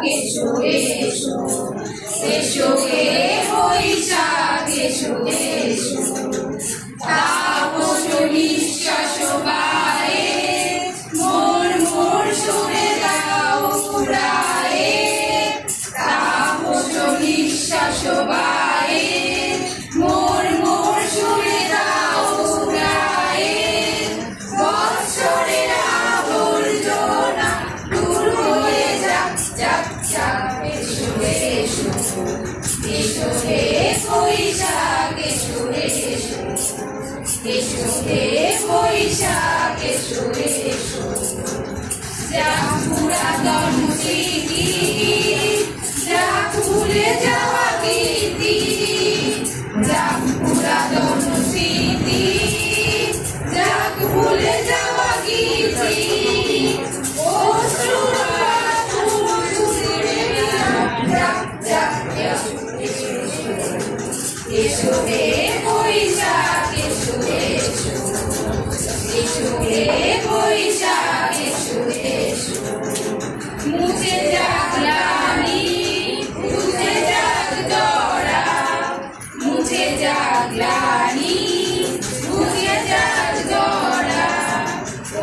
এসো এসো এসো হে বৈশাখ এসো এসো তাপস নিঃশ্বাস বায়ে মোর মোর সুরে দাও পুরায়ে তাপস নিঃশ্বাস বায়ে মোর মোর সুরে দাও পুরায়ে বৎসরের আবর্জনা দূর হয়ে যাক যাক যাক এসো এসো এসো হে বৈশাখ এসো এসো এসো হে বৈশাখ এসো এসো যাক পুরাতন স্মৃতি যাক ভুলে যাওয়া গীতি যাক পুরাতন স্মৃতি যাক ভুলে যাওয়া গীতি অশ্রুর বাঁধন ছুঁড়ে যাক যাক এসো হে বৈশাখ এসো এসো এসো হে বৈশাখ এসো এসো মুছে যাক গ্লানি মুছে যাক জরা মুছে যাক গ্লানি মুছে যাক জরা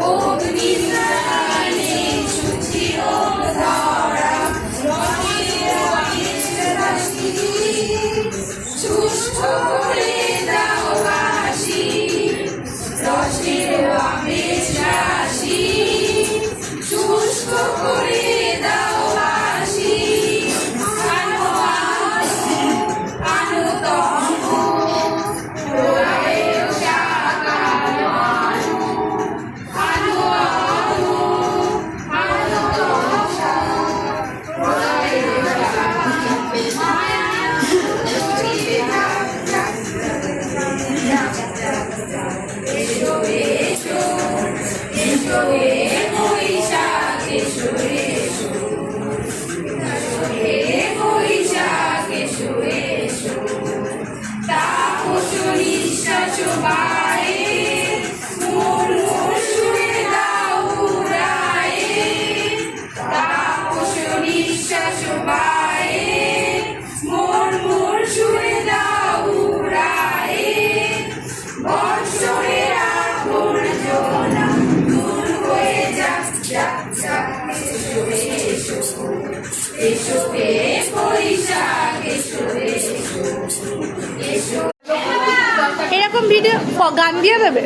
অগ্নিস্নানে শুচির ধরা শুষ্ক করে দাও হাসি রসের আমেজ রাশি শুষ্ক করে দাও হাসি আনো আনো তম প্রলয়ের শাখা আনো আনো আনো প্রলয়ের শাখা এসো এসো এসো হে বৈশাখ এসো এসো এসো হে বৈশাখ এসো এসো তাপস নিঃশ্বাস বায়ে মোর মোর সুরে দাও উড়ায়ে তাপস নিঃশ্বাস বায়ে মোর মোর সুরে দাও উড়ায়ে বৎসরের আবর্জনা দূর হয়ে যাক যাক যাক এসো এসো এসো হে বৈশাখ এসো এসো এসো এরকম ভিডিও গান দিয়ে দেবে।